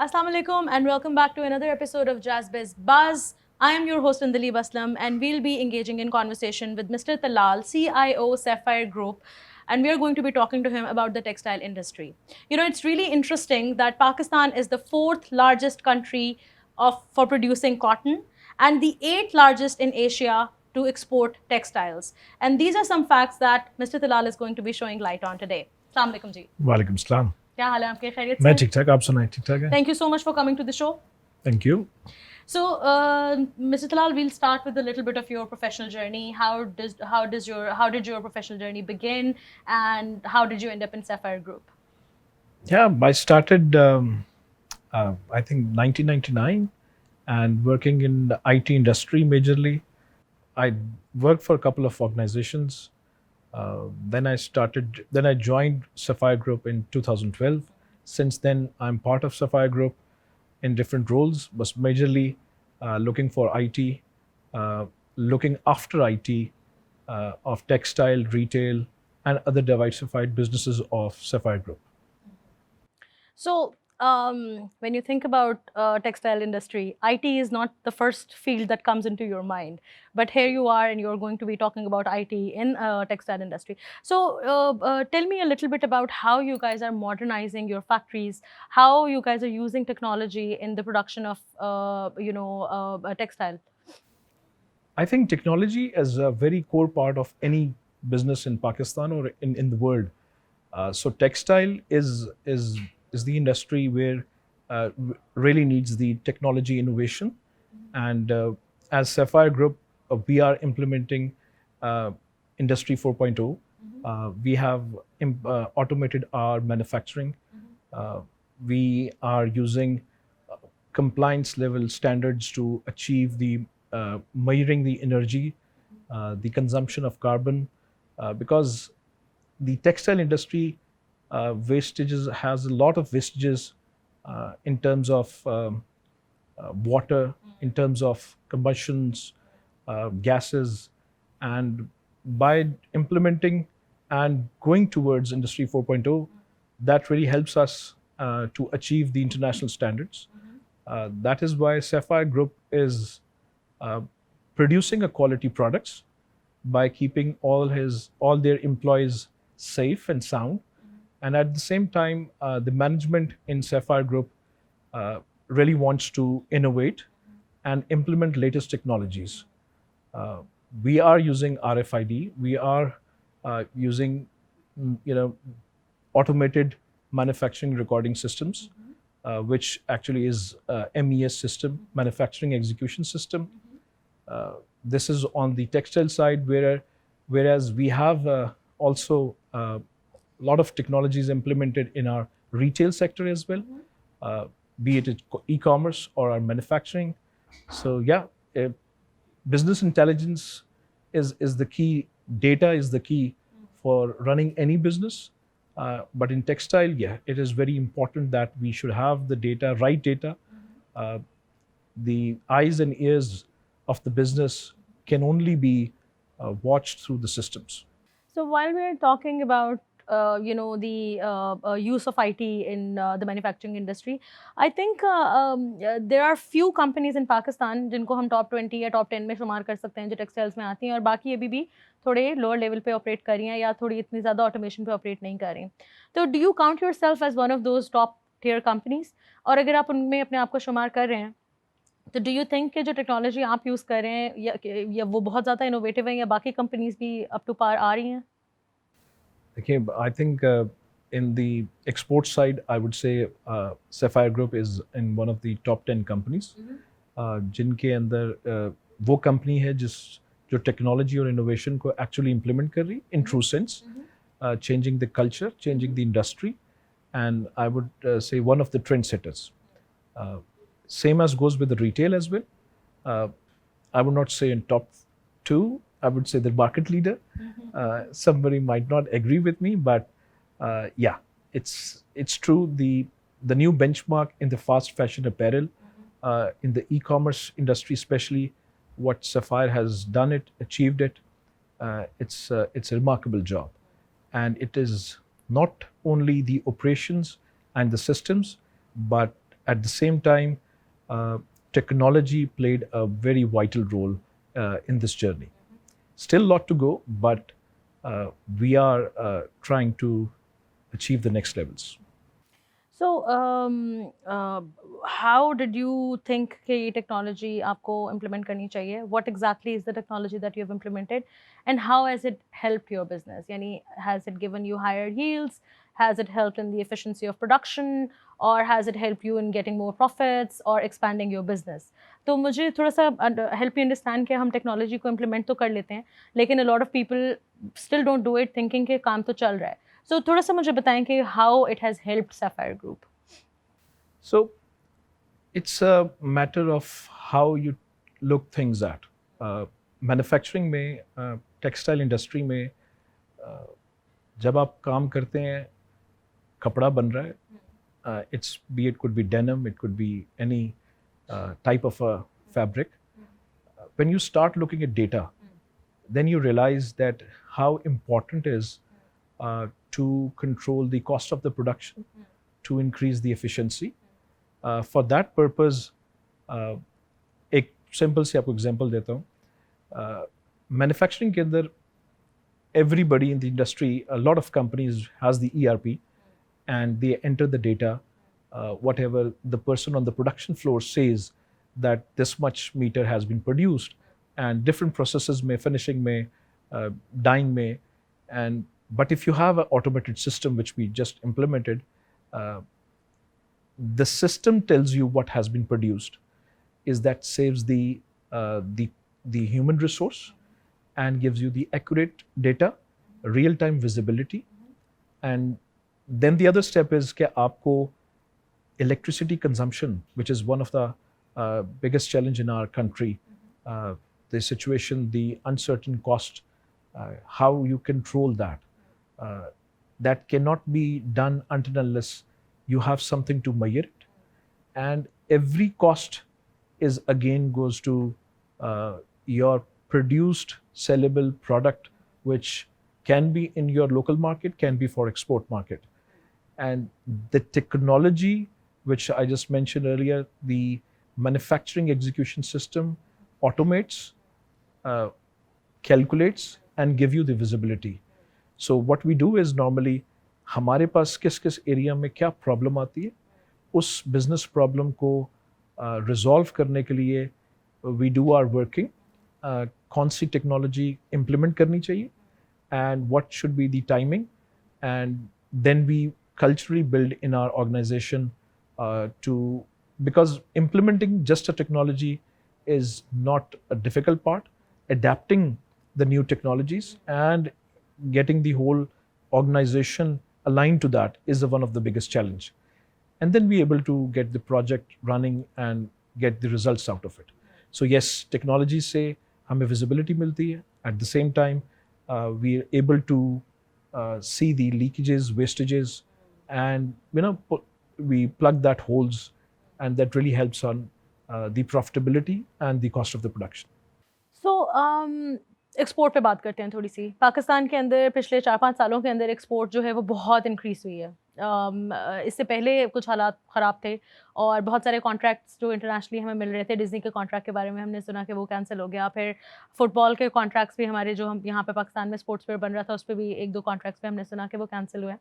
Assalamu alaikum and welcome back to another episode of Jazz Biz Buzz. I am your host Andali Baslam and we'll be engaging in conversation with Mr. Talal, CIO Sapphire Group, and we are going to be talking to him about the textile industry. You know, it's really interesting that Pakistan is the fourth largest country for producing cotton and the eighth largest in Asia to export textiles. And these are some facts that Mr. Talal is going to be showing light on today. Assalamu alaikum ji. वालेकुम सलाम। क्या हाल है आपके? खैरियत मैं से? ठीक ठाक, आप सुनाएं? ठीक ठाक है। Thank you so much for coming to the show. Thank you. So, Mr. Talal, we'll start with a little bit of your professional journey. How did your professional journey begin, and how did you end up in Sapphire Group? Yeah, I started I think 1999 and working in the IT industry majorly. I worked for a couple of organizations. Then I joined Sapphire Group in 2012. Since then, I'm part of Sapphire Group in different roles, but majorly looking for IT, looking after IT of textile, retail, and other diversified businesses of Sapphire Group. So, when you think about textile industry, IT is not the first field that comes into your mind. But here you are, and you're going to be talking about IT in textile industry. So, tell me a little bit about how you guys are modernizing your factories, how you guys are using technology in the production of, textile. I think technology is a very core part of any business in Pakistan or in the world. So textile is the industry where really needs the technology innovation. And as Sapphire Group, we are implementing Industry 4.0. We have automated our manufacturing. We are using compliance level standards to achieve the measuring the energy, the consumption of carbon, because the textile industry wastages has a lot of wastages in terms of water, in terms of combustions, gases, and by implementing and going towards Industry 4.0, that really helps us to achieve the international standards. That is why Sapphire Group is producing a quality products by keeping all their employees safe and sound. And at the same time, the management in Sapphire Group really wants to innovate and implement latest technologies. We are using RFID. We are using, automated manufacturing recording systems, which actually is MES system, manufacturing execution system. This is on the textile side, whereas we have also lot of technologies implemented in our retail sector as well, be it e-commerce or our manufacturing. So yeah, business intelligence is the key. Data is the key for running any business. But in textile, yeah, it is very important that we should have the data, right data. The eyes and ears of the business can only be watched through the systems. So while we're talking about the use of IT in the manufacturing industry, I think there are few companies in Pakistan जिनको हम top 20 या top 10 में शुमार कर सकते हैं जो textiles में आती हैं, और बाकी अभी भी थोड़े lower level पे operate कर रही हैं या थोड़ी इतनी ज़्यादा automation पे operate नहीं कर रही. तो do you count yourself as one of those top tier companies? और अगर आप उनमें अपने आप को शुमार कर रहे हैं, तो डू यू थिंक कि जो टेक्नोलॉजी आप यूज़ कर रहे हैं या वो बहुत ज़्यादा इनोवेटिव है या बाकी कंपनीज भी अप टू पार आ रही हैं? देखिए, I think in the export side, I would say Sapphire Group is in one of the top 10 companies, जिनके अंदर वो कंपनी है जो टेक्नोलॉजी और इनोवेशन को एक्चुअली इम्प्लीमेंट कर रही in true sense, changing the culture, changing the industry, and I would say one of the trendsetters. Same as goes with the retail as well. I would not say in top 2. I would say the market leader. Somebody might not agree with me, but yeah, it's true. The new benchmark in the fast fashion apparel, in the e-commerce industry, especially, what Sapphire has done achieved it. It's a remarkable job, and it is not only the operations and the systems, but at the same time, technology played a very vital role in this journey. Still a lot to go, but we are trying to achieve the next levels. So, how did you think कि ये technology आपको implement करनी चाहिए? What exactly is the technology that you have implemented, and how has it helped your business? यानी has it given you higher yields? Has it helped in the efficiency of production, or has it helped you in getting more profits or expanding your business? तो मुझे थोड़ा सा help me understand कि हम technology को implement तो कर लेते हैं, लेकिन a lot of people still don't do it thinking कि काम तो चल रहा है. So थोड़ा सा मुझे बताएं कि how it has helped Sapphire Group. So it's a matter of how you look things at. Manufacturing में, textile industry में, जब आप काम करते हैं, कपड़ा बन रहा है, it could be denim, it could be any type of a fabric. When you start looking at data, then you realize that how important is to control the cost of the production, to increase the efficiency. For that purpose, एक simple से आपको example देता हूँ. Manufacturing के अंदर everybody in the industry, a lot of companies has the ERP, and they enter the data, whatever the person on the production floor says that this much meter has been produced, and different processes may finishing may, dyeing may, and but if you have an automated system which we just implemented, the system tells you what has been produced. Is that saves the human resource and gives you the accurate data, real-time visibility, and then the other step is कि आपको electricity consumption, which is one of the biggest challenge in our country, the situation, the uncertain cost, how you control that. That cannot be done until unless you have something to measure it, and every cost is again goes to your produced sellable product, which can be in your local market, can be for export market. And the technology which I just mentioned earlier, the manufacturing execution system automates, calculates, and give you the visibility. So what we do is normally हमारे पास किस किस area में क्या problem आती है, उस business problem को resolve करने के लिए वी डू आर वर्किंग, कौन सी टेक्नोलॉजी इम्प्लीमेंट करनी चाहिए, and what should be the timing, and then we culturally build in our organization because implementing just a technology is not a difficult part. Adapting the new technologies and getting the whole organization aligned to that is one of the biggest challenge. And then be able to get the project running and get the results out of it. So yes, technology से हमें visibility मिलती है. At the same time, we are able to see the leakages, wastages, and we plug that holes, and that really helps on the profitability and the cost of the production. So export पे बात करते हैं थोड़ी सी. पाकिस्तान के अंदर पिछले 4-5 सालों के अंदर एक्सपोर्ट जो है वो बहुत इंक्रीज हुई है. इससे पहले कुछ हालात ख़राब थे और बहुत सारे कॉन्ट्रैक्ट्स जो इंटरनेशनली हमें मिल रहे थे. डिज़नी के कॉन्ट्रैक्ट के बारे में हमने सुना कि वो कैंसिल हो गया. फिर फुटबॉल के कॉन्ट्रैक्ट्स भी हमारे जो हम यहाँ पे पाकिस्तान में स्पोर्ट्स पे बन रहा था उस पर भी 1-2 कॉन्ट्रैक्ट्स पे हमने सुना कि वो कैंसिल हुए.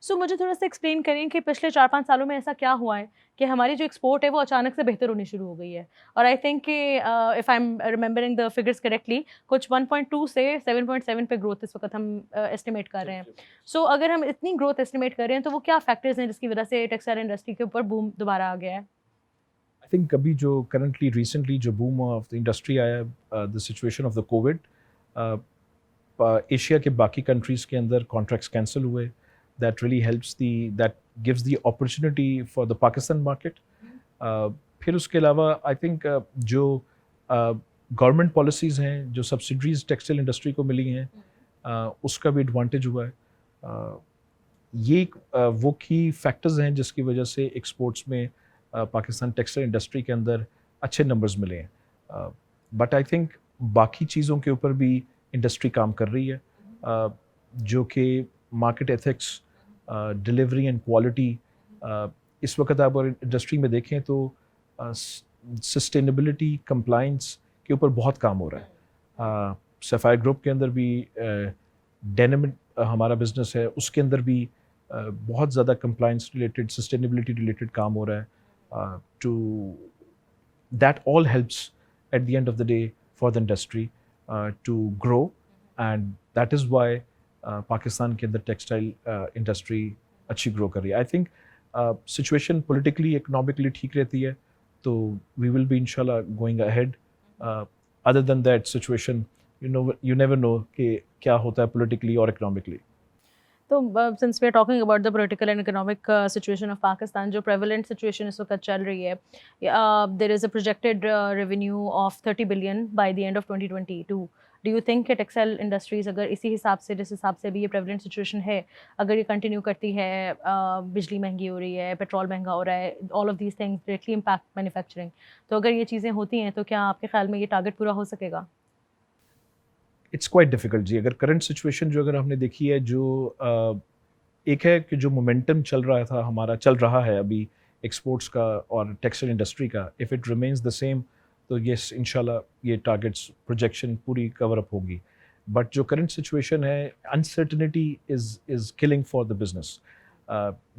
सो मुझे थोड़ा सा एक्सप्लेन करें कि पिछले 4-5 सालों में ऐसा क्या हुआ है कि हमारी जो एक्सपोर्ट है वो अचानक से बेहतर होनी शुरू हो गई है. और आई थिंक कि if I am remembering the figures correctly, कुछ 1.2 से 7.7 पे ग्रोथ इस वक्त हम एस्टिमेट कर रहे हैं. सो अगर हम इतनी ग्रोथ एस्टिमेट कर रहे हैं तो वो क्या फैक्टर्स हैं जिसकी वजह से टेक्सटाइल इंडस्ट्री के ऊपर बूम दोबारा आ गया है? आई थिंक अभी जो करंटली रिसेंटली जो बूम ऑफ द इंडस्ट्री आया, the situation of the Covid, Asia के बाकी कंट्रीज़ के अंदर कॉन्ट्रैक्ट्स कैंसिल हुए. That really helps that gives the opportunity for the Pakistan market. फिर उसके अलावा आई थिंक जो गवर्नमेंट पॉलिसीज़ हैं, जो सब्सिडरीज टेक्सटाइल इंडस्ट्री को मिली हैं, उसका भी एडवांटेज हुआ है. ये वो की फैक्टर्स हैं जिसकी वजह से एक्सपोर्ट्स में पाकिस्तान टेक्सटाइल इंडस्ट्री के अंदर अच्छे नंबर्स मिले हैं. बट आई थिंक बाकी चीज़ों के ऊपर भी इंडस्ट्री काम कर रही है, जो कि market ethics, delivery and quality, इस वक्त आप अगर इंडस्ट्री में देखें तो सस्टेनेबिलिटी कंप्लाइंस के ऊपर बहुत काम हो रहा है। सफायर ग्रुप के अंदर भी डेनिम हमारा बिजनेस है, उसके अंदर भी बहुत ज़्यादा कंप्लाइंस रिलेटेड सस्टेनेबिलिटी रिलेटेड काम हो रहा है। To that all helps at the end of the day for the industry to grow, and that is why Pakistan के अंदर textile industry अच्छी grow कर रही है। I think situation politically, economically ठीक रहती है, तो we will be inshallah going ahead. Other than that situation, you never know कि क्या होता है politically or economically. तो since we are talking about the political and economic situation of Pakistan, जो prevalent situation इस वक्त चल रही है, there is a projected revenue of 30 billion by the end of 2022. Do you think कि textile industries अगर इसी हिसाब से जिस हिसाब से भी ये prevalent situation है, अगर ये continue करती है, बिजली महंगी हो रही है, पेट्रोल महंगा हो रहा है, all of these things directly impact manufacturing. तो अगर ये चीज़ें होती हैं तो क्या आपके ख्याल में ये टारगेट पूरा हो सकेगा? इट्स क्वाइट डिफिकल्ट जी। अगर करंट सिचुएशन जो अगर हमने देखी है, जो एक है कि जो मोमेंटम चल रहा है अभी एक्सपोर्ट्स का और टेक्सटाइल इंडस्ट्री का, if it remains the same तो यस इंशाल्लाह ये टारगेट्स प्रोजेक्शन पूरी कवर अप होगी। बट जो करंट सिचुएशन है, uncertainty is killing for the business.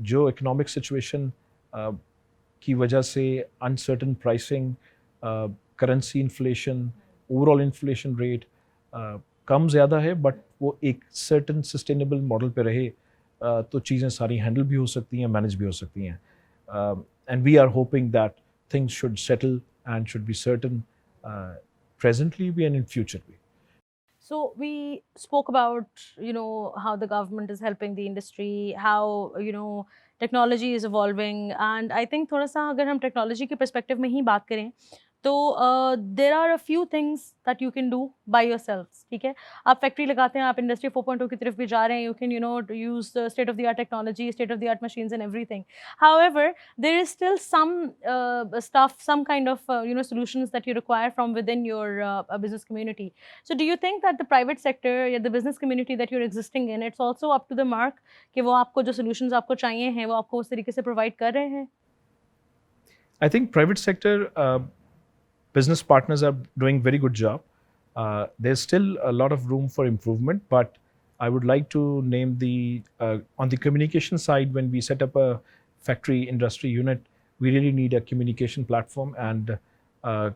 जो इकोनॉमिक सिचुएशन की वजह से uncertain pricing, currency inflation, overall inflation rate कम ज़्यादा है, बट वो एक सर्टन सस्टेनेबल मॉडल पे रहे तो चीज़ें सारी हैंडल भी हो सकती हैं, मैनेज भी हो सकती हैं। And we are hoping that things should settle and should be certain presently भी and in future भी। So we spoke about, how the government is helping the industry, how, technology is evolving, and I think थोड़ा सा अगर हम technology के perspective में ही बात करें तो there are a few things that you can do by yourselves, ठीक है? आप फैक्ट्री लगाते हैं, आप इंडस्ट्री 4.0 की तरफ भी जा रहे हैं, you can, use state of the art technology, state of the art machines and everything. However, there is still some stuff, some kind of, solutions that you require from within your business community. So do you think that the private sector, the business community that you're existing in, it's also up to the mark कि वो आपको जो solutions आपको चाहिए हैं, वो आपको उस तरीके से provide कर रहे हैं? I think private sector business partners are doing very good job. There's still a lot of room for improvement, but I would like to name on the communication side, when we set up a factory industry unit, we really need a communication platform, and a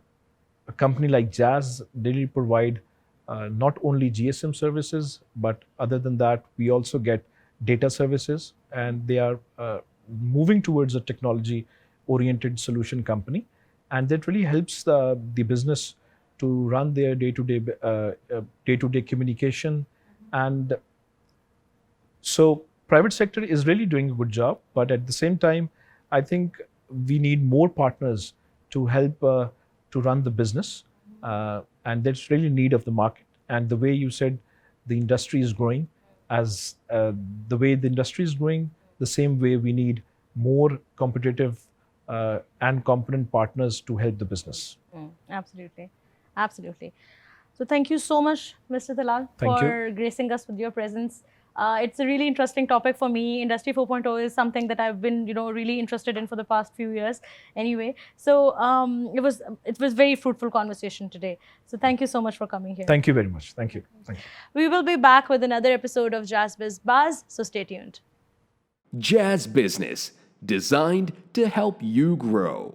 company like Jazz, they really provide not only GSM services, but other than that, we also get data services, and they are moving towards a technology-oriented solution company. And that really helps the business to run their day-to-day communication. And so private sector is really doing a good job, but at the same time, I think we need more partners to help to run the business. And that's really need of the market. And the way you said the industry is growing, as the way the industry is growing, the same way we need more competitive and competent partners to help the business. Absolutely, absolutely. So thank you so much, Mr. Talal, for gracing us with your presence. It's a really interesting topic for me. Industry 4.0 is something that I've been, really interested in for the past few years. Anyway, so it was very fruitful conversation today. So thank you so much for coming here. Thank you very much. Thank you. Thank you. We will be back with another episode of Jazz Biz Buzz. So stay tuned. Jazz Business, designed to help you grow.